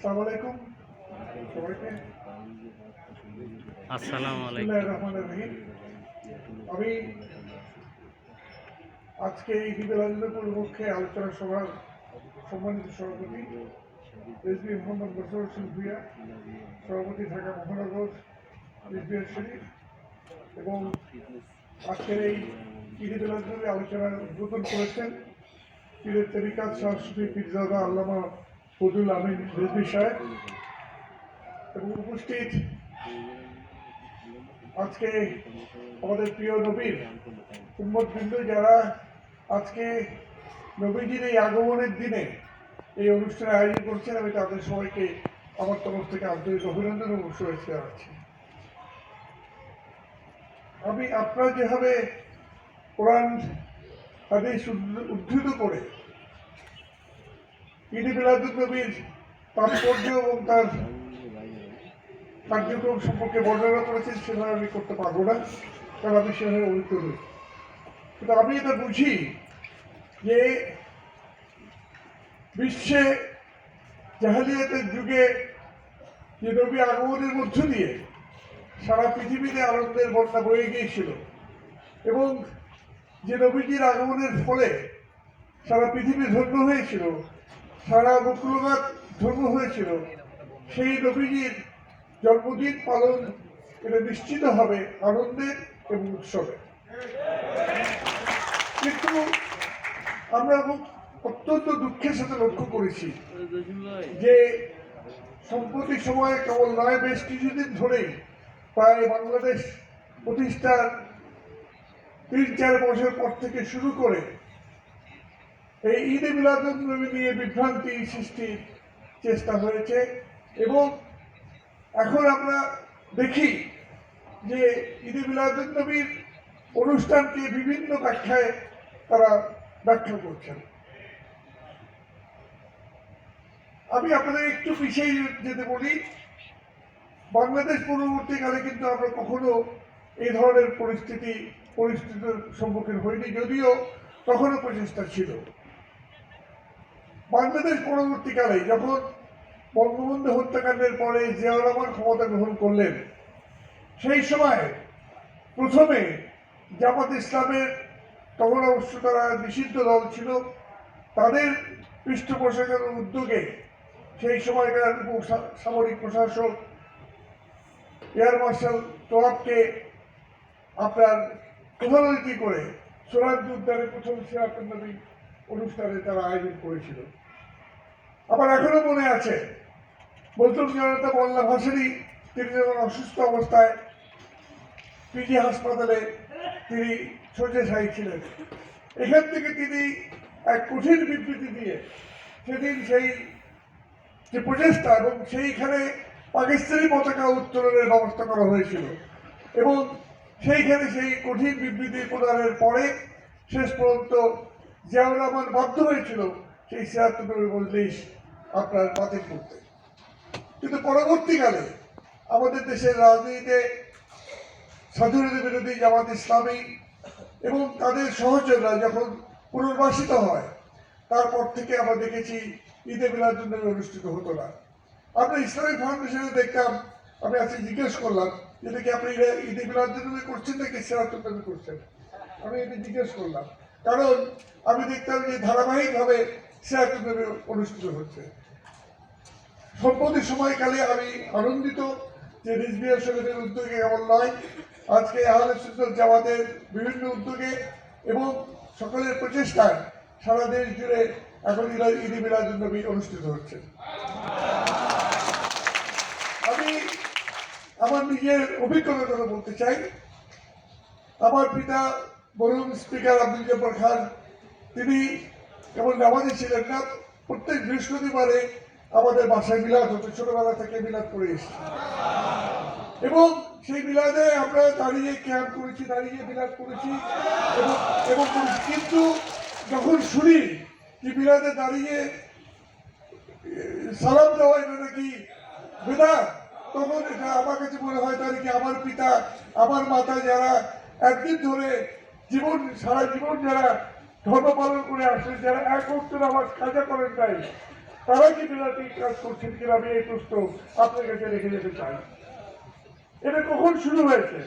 আসসালামু আলাইকুম সবাইকে। আসসালামু আলাইকুম। বিসমিল্লাহির রহমানির রহিম। আমি আজকে এই ঈদুল আজহার উপলক্ষে আলোচনা সভার সম্মানিত সভাপতি রেজবি মোহাম্মদ বশর হোসেন ভূঁইয়া, সভাপতি ঢাকা মহানগর রিজভিয়ার শরীফ, এবং আজকের এই ঈদুল আজহার আলোচনার উদ্বোধন করেছেন পীরের তরিকাত শাহসুফি পীরজাদা আল্লামা ফজলুল আমিন রেজভি সাহেব, এবং উপস্থিত আজকে আমাদের প্রিয় নবীর উম্মতবৃন্দ যারা আজকে নবীজির এই আগমনের দিনে এই অনুষ্ঠানে আয়োজন করছেন, আমি তাদের সবাইকে আমার তরফ থেকে আন্তরিক অভিনন্দন এবং শুভেচ্ছা জানাচ্ছি। আমি আপনারা যেভাবে কোরআন হাদিস উদ্ধৃত করে ঈদ মিলাদুন নবীর তাৎপর্য এবং তার কার্যক্রম সম্পর্কে বর্ণনা করেছেন, সেভাবে আমি করতে পারবো না, কারণ আমি সেভাবে অভিজ্ঞ নই। কিন্তু আমি এটা বুঝি যে বিশ্বে জাহেলিয়াতের যুগে যে নবী আগমনের মধ্য দিয়ে সারা পৃথিবীতে আনন্দের বন্যা বয়ে গিয়েছিল, এবং যে নবীজির আগমনের ফলে সারা পৃথিবী ধন্য হয়েছিল, সারা মুকুলগাত ধন্য হয়েছিল, সেই নবীজির জন্মদিন পালন এটা নিশ্চিত হবে আনন্দের এবং উৎসবে। কিন্তু আমরা অত্যন্ত দুঃখের সাথে লক্ষ্য করেছি যে সম্প্রতি সময়ে কেবল নয়, বেশ কিছুদিন ধরেই প্রায় বাংলাদেশ প্রতিষ্ঠার 3-4 বছর পর থেকে শুরু করে এই ঈদে মিলাদুন নবী নিয়ে বিভ্রান্তি সৃষ্টির চেষ্টা হয়েছে, এবং এখন আমরা দেখি যে ঈদে মিলাদুন নবীর অনুষ্ঠানকে বিভিন্ন ব্যাখ্যায় তারা ব্যাখ্যা করছেন। আমি আপনাদের একটু পিছিয়ে যেতে বলি। বাংলাদেশ পূর্ববর্তীকালে কিন্তু আমরা কখনো এই ধরনের পরিস্থিতির সম্মুখীন হইনি, যদিও তখনও প্রচেষ্টা ছিল। বাংলাদেশ পরবর্তীকালে যখন বঙ্গবন্ধু হত্যাকাণ্ডের পরে জিয়াউর রহমান ক্ষমতা গ্রহণ করলেন, সেই সময় প্রথমে জামাত ইসলামের, তখন অবশ্য তারা নিষিদ্ধ দল ছিল, তাদের পৃষ্ঠপোষকের উদ্যোগে সেই সময়কার সামরিক প্রশাসক এয়ার মার্শাল তোয়াবকে আপনার প্রধানমন্ত্রী করে সোহরাওয়ার্দী উদ্যানে প্রথম সিরাতুন নবী অনুষ্ঠানে তারা আয়োজন করেছিল। আবার এখনো মনে আছে বলতুম জনতা মোল্লা ভাসানী, তিনি যখন অসুস্থ অবস্থায় পিজি হাসপাতালে তিনি শয্যাশায়ী ছিলেন, এখান থেকে তিনি এক কঠিন বিবৃতি দিয়ে সেদিন সেই যে প্রচেষ্টা, এবং সেইখানে পাকিস্তানি পতাকা উত্তোলনের ব্যবস্থা করা হয়েছিল, এবং সেইখানে সেই কঠিন বিবৃতি প্রদানের পরে শেষ পর্যন্ত জিয়াউর রহমান বাধ্য হয়েছিল সেই সিরাতুন নবী মজলিস আপনার বাতিল করতে। কিন্তু পরবর্তীকালে আমাদের দেশের রাজনীতিতে স্বাধীনতা বিরোধী জামাত ইসলামী এবং তাদের সহযোগীরা যখন পুনর্বাসিত হয়, তারপর থেকে আমরা দেখেছি ঈদে মিলাদুন নবী অনুষ্ঠিত হতো না। আমরা ইসলামিক ফাউন্ডেশনে দেখতাম, আমি আজকে জিজ্ঞেস করলাম যেটা কি আপনি ঈদে মিলাদুন নবী করছেন নাকি সিরাতুন নবী করছেন, আমি এটা জিজ্ঞেস করলাম, কারণ আমি দেখতাম যে ধারাবাহিকভাবে সিরাতুন নবী অনুষ্ঠিত হচ্ছে। সম্প্রতি সময়কালে আমি আনন্দিত যে রিজভিয়া শরীফের উদ্যোগে কেমন নয়, আজকে আহলে সুন্নাত জামাতের বিভিন্ন উদ্যোগে এবং সকলের প্রচেষ্টায় সারা দেশ জুড়ে এখন ঈদে মিলাদুন নবী অনুষ্ঠিত হচ্ছে। আমি আমার নিজের অভিজ্ঞতার কথা বলতে চাই। আমার পিতা মরহুম স্পিকার আব্দুল জব্বার খান, তিনি কেবল নামাজি ছিলেন না, প্রত্যেক বৃহস্পতিবারে আমাদের বাসায় মিলাদ হতো, ছোটবেলা থেকে মিলাদ করে এসেছি, এবং সেই মিলাদে আমরা দাঁড়িয়ে ক্যাম্প করেছি, দাঁড়িয়ে মিলাদ করেছি এবং করেছি। কিন্তু যখন শুনি যে মিলাদে দাঁড়িয়ে সালাম দেওয়া এটা নাকি বেদাত, তখন এটা আমার কাছে মনে হয় তাহলে কি আমার পিতা, আমার মাতা যারা একদিন ধরে সারা জীবন যারা ধর্ম পালন করে আসেন, যারা এক ওয়াক্ত নামাজ কাজা করেন নাই, তারা কি বিলাতি কাজ করছেন কিনা আমি এই প্রশ্ন আপনার কাছে রেখে যেতে চাই। এটা কখন শুরু হয়েছে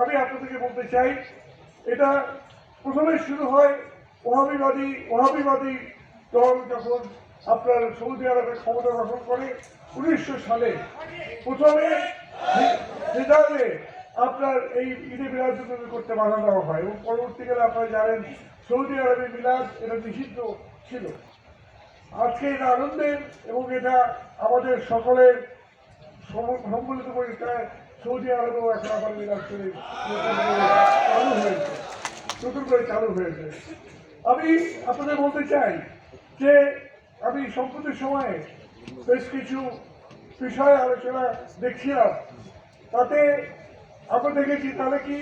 আমি আপনাদেরকে বলতে চাই। এটা প্রথমে শুরু হয় ওহাবিবাদী দল যখন আপনার সৌদি আরবে ক্ষমতা দখল করে 1900 সালে। প্রথমে হিজাবে আপনার এই ঈদে মিলাদ করতে বাধা দেওয়া হয় এবং পরবর্তীকালে আপনারা জানেন সৌদি আরবে মিলাদ এটা নিষিদ্ধ ছিল। আজকে এটা আনন্দের এবং এটা আমাদের সকলের সম্মিলিত পরীক্ষায় সৌদি আরবেও এখন আবার মিলাদ চালু হয়েছে, নতুন করে চালু হয়েছে। আমি আপনাদের বলতে চাই যে আমি সম্প্রতির সময়ে বেশ কিছু বিষয়ে আলোচনা দেখছিলাম, তাতে আমরা দেখেছি তাহলে কি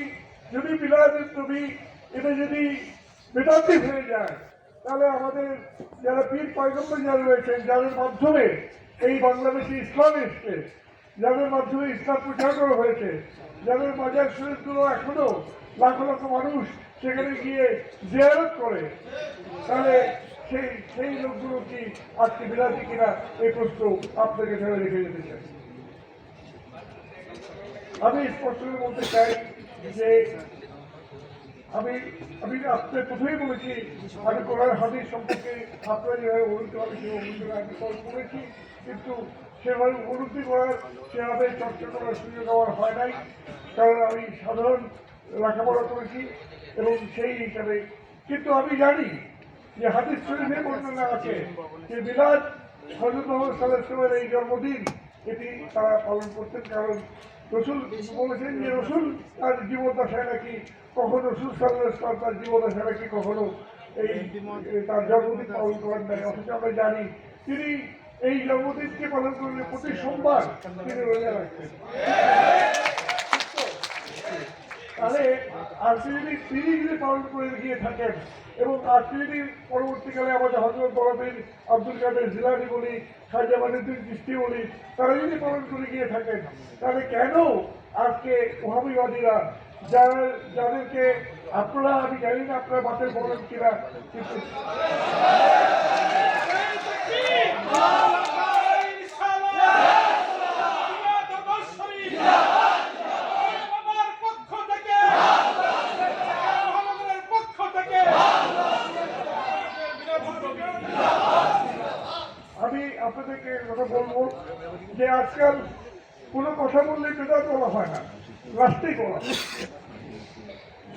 যদি মিলাদুন নবী এটা যদি বেদান্তি হয়ে যায় তাহলে আমাদের যারা পীর পয়গম্বর যারা রয়েছেন, যাদের মাধ্যমে এই বাংলাদেশে ইসলাম এসছে, যাদের মাধ্যমে ইসলাম প্রচার করা হয়েছে, যাদের মাজার শরীফগুলো এখনো লাখ লাখ মানুষ সেখানে গিয়ে জিয়ারত করে, তাহলে সেই লোকগুলো কি আজকে বিরাজি কিনা এই প্রশ্ন আপনাকে ধরে রেখে যেতে চাই। আমি স্পষ্ট করে বলতে চাই যে আমি আপনার প্রথমেই বলেছি আমি কোরআন হাদিস সম্পর্কে আপনারা যেভাবে উপলব্ধি হবে সেই উপলব্ধি আমি করেছি, কিন্তু সেভাবে উপলব্ধি করার সেভাবে চর্চা করার সুযোগ আমার হয় নাই, কারণ আমি সাধারণ লেখাপড়া করেছি এবং সেই হিসাবে। কিন্তু আমি জানি যে হাদিস শরীফে বর্ণনা আছে যে মিলাদ হযরত মুহাম্মদ সাল্লাল্লাহু আলাইহি ওয়াসাল্লামের এই জন্মদিন এটি তারা পালন করতেন, কারণ রসুল বলেছেন যে রসুল তার জীবদ্দশায় নাকি কখনো রসুল সাল্লাল্লাহু আলাইহি ওয়াসাল্লাম তার জীবদ্দশায় নাকি কখনো এই তার জন্মদিন পালন করেন নাই। অথচ আমরা জানি তিনি এই জন্মদিনকে পালন করলে প্রতি সোমবার তিনি রোজা রাখতেন। তাহলে আজকে যদি তিনি যদি পালন করে গিয়ে থাকেন এবং আজকে যদি পরবর্তীকালে আমাদের হযরত বড়পীর আব্দুল কাদের জিলানী বলি, খাজা মাইনুদ্দিন চিশতি বলি, তারা যদি পালন করে গিয়ে থাকেন, তাহলে কেন আজকে ওহাবিবাদীরা যাদেরকে আপনারা, আমি জানি না আপনারা বাতিল বলেন কিনা, কিন্তু আমি আপনাদেরকে কথা বলবো যে আজকাল কোনো কথা বললে বেদাত বলা হয় না, রাস্তাই বলা।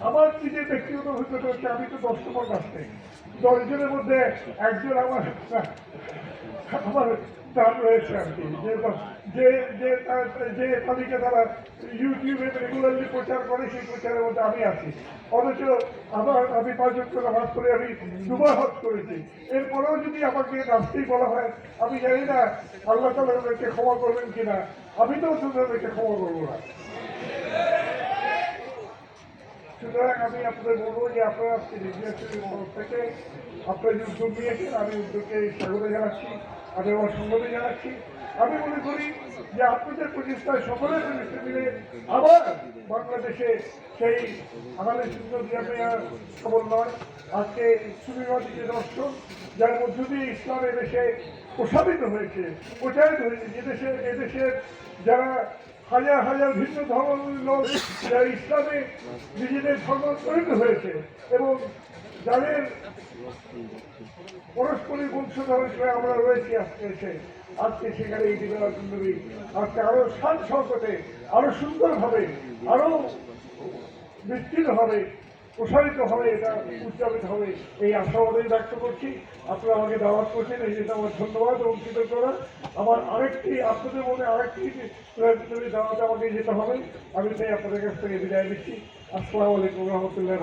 আমার নিজের ব্যক্তিগত অভিজ্ঞতা হচ্ছে আমি তো 10 নম্বর রাস্তে 10 জনের মধ্যে একজন আমার নাম রয়েছে আর কি, যে তালিকা তারা ইউটিউবে রেগুলারলি প্রচার করে সেই প্রচারের মধ্যে আমি আছি। অথচ আমি 5 ওয়াক্ত নামাজ পড়ে আমি 2 বার হজ করেছি, এরপরেও যদি আমাকে রাস্তাই বলা হয় আমি জানি না আল্লাহ তাআলা ওদেরকে ক্ষমা করবেন কিনা, আমি তো ওদেরকে ক্ষমা করবো না। সুতরাং আমি আপনাদের বলবো যে আপনারা আজকে রেজিস্ট্রেশনের তরফ থেকে আপনারা যে উদ্যোগ নিয়েছেন আমি উদ্যোগকে স্বাগত জানাচ্ছি, আমি আমার সম্মতি জানাচ্ছি। আমি মনে করি যে আপনাদের প্রচেষ্টায় সকলের প্রচেষ্টা মিলে আবার বাংলাদেশে সেই আমাদের সুন্দর খবর নয়, আজকে সুবিবাদী যে দর্শন যার মধ্য দিয়ে ইসলাম এদেশে প্রসারিত হয়েছে, প্রচারিত হয়েছে, এদেশের যারা হাজার হাজার ভিন্ন ধর্মের লোক যারা ইসলামে নিজেদের ধর্মান্তরিত হয়েছে এবং যাদের পারস্পরিক বংশধর হিসেবে আমরা রয়েছি আজকে সেখানে এই দিবারাত্রি নবী আজকে আরো শান শওকতে আরো সুন্দরভাবে আরো বিস্তৃত হবে, প্রসারিত হবে, এটা উদযাপিত হবে এই আশাবাদই ব্যক্ত করছি। আপনারা আমাকে দাওয়াত করছেন, এই জন্য আমার ধন্যবাদ এবং কৃতজ্ঞতা। আমার আরেকটি আপনাদের মধ্যে আরেকটি দাওয়াতে আমাকে যেতে হবে, আমি তাই আপনাদের কাছ থেকে বিদায় দিচ্ছি। আসসালামু আলাইকুম রহমতুল্লাহ।